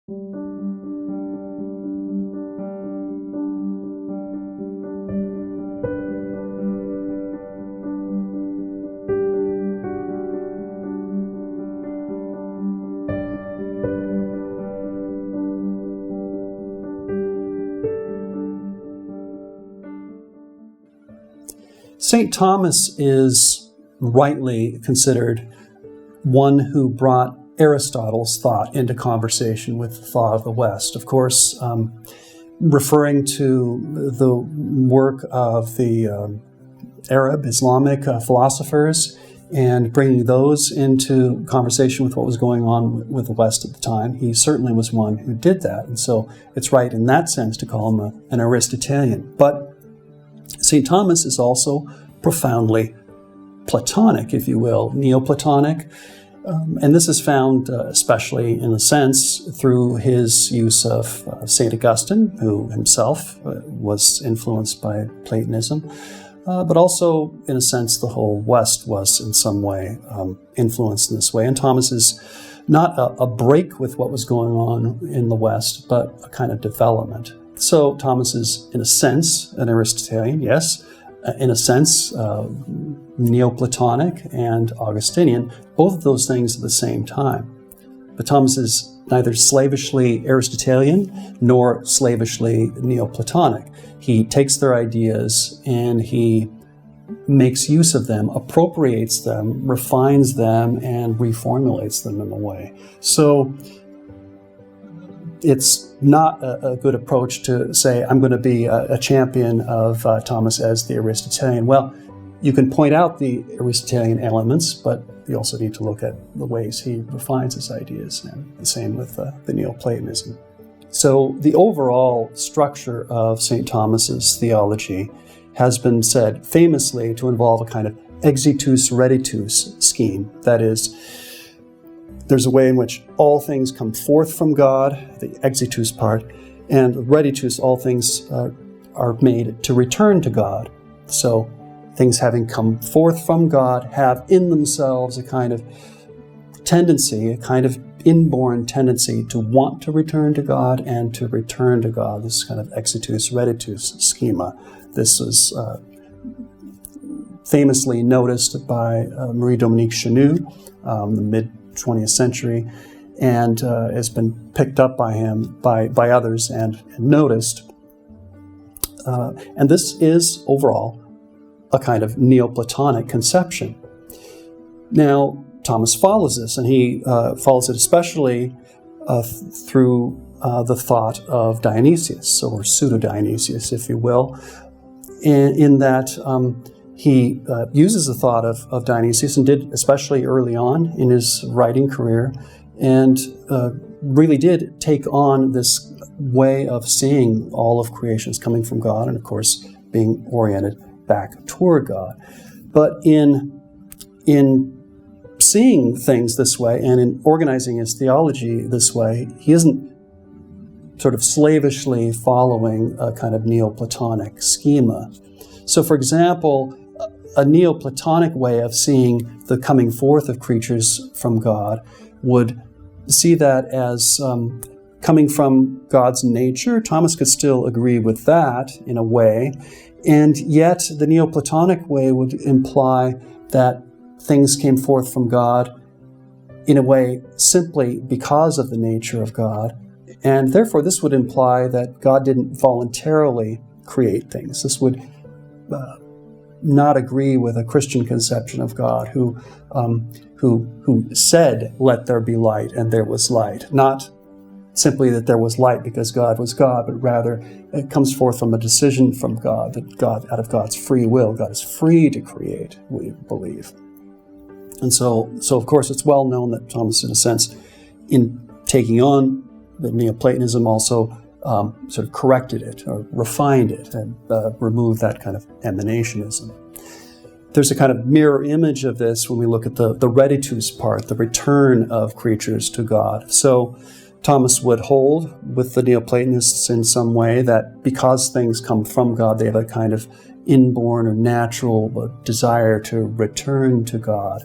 St. Thomas is rightly considered one who brought Aristotle's thought into conversation with the thought of the West. Of course, referring to the work of the Arab, Islamic philosophers and bringing those into conversation with what was going on with the West at the time. He certainly was one who did that. And so it's right in that sense to call him an Aristotelian. But St. Thomas is also profoundly Platonic, if you will, Neo-Platonic. And this is found especially in a sense through his use of St. Augustine, who himself was influenced by Platonism, but also in a sense the whole West was in some way influenced in this way. And Thomas is not a break with what was going on in the West, but a kind of development. So Thomas is, in a sense, an Aristotelian, yes, in a sense, Neo-Platonic and Augustinian, both of those things at the same time. But Thomas is neither slavishly Aristotelian nor slavishly Neo-Platonic. He takes their ideas and he makes use of them, appropriates them, refines them, and reformulates them in a way. So it's not a good approach to say, I'm going to be a champion of Thomas as the Aristotelian. Well, you can point out the Aristotelian elements, but you also need to look at the ways he refines his ideas, and the same with the Neo-Platonism. So the overall structure of St. Thomas's theology has been said famously to involve a kind of exitus reditus scheme. That is, there's a way in which all things come forth from God, the exitus part, and reditus, all things are made to return to God. So things having come forth from God have in themselves a kind of tendency, a kind of inborn tendency to want to return to God and to return to God, this kind of exitus reditus schema. This was famously noticed by Marie-Dominique Chenu, the mid-20th century, and has been picked up by him, by others, and noticed. And this is, overall, a kind of Neoplatonic conception. Now, Thomas follows this, and he follows it especially through the thought of Dionysius, or pseudo-Dionysius, if you will, in that he uses the thought of Dionysius, and did especially early on in his writing career, and really did take on this way of seeing all of creation as coming from God, and of course being oriented back toward God. But in seeing things this way and in organizing his theology this way, he isn't sort of slavishly following a kind of Neoplatonic schema. So, for example, a Neoplatonic way of seeing the coming forth of creatures from God would see that as coming from God's nature. Thomas could still agree with that in a way, and yet the Neoplatonic way would imply that things came forth from God in a way simply because of the nature of God, and therefore this would imply that God didn't voluntarily create things. This would not agree with a Christian conception of God who said, "Let there be light," and there was light. Not simply that there was light because God was God, but rather it comes forth from a decision from God, that God, out of God's free will, God is free to create, we believe. And so of course, it's well known that Thomas, in a sense, in taking on the Neoplatonism, also sort of corrected it or refined it and removed that kind of emanationism. There's a kind of mirror image of this when we look at the reditus part, the return of creatures to God. So Thomas would hold with the Neoplatonists in some way that because things come from God, they have a kind of inborn or natural desire to return to God.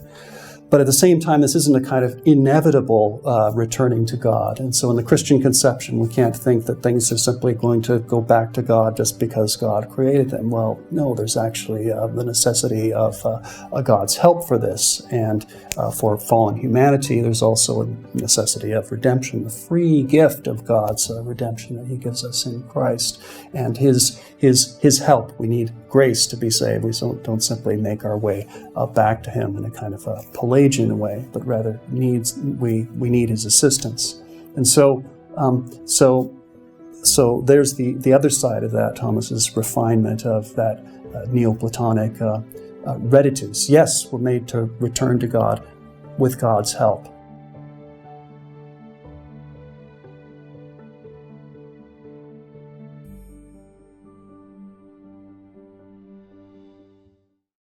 But at the same time, this isn't a kind of inevitable returning to God. And so in the Christian conception, we can't think that things are simply going to go back to God just because God created them. Well, no, there's actually the necessity of God's help for this. And for fallen humanity, there's also a necessity of redemption, the free gift of God's redemption that he gives us in Christ. And his help. We need grace to be saved. We don't simply make our way back to him in a kind of a Pelagian way, but rather we need his assistance. And so there's the other side of that, Thomas's refinement of that Neo-Platonic reditus. Yes, we're made to return to God with God's help,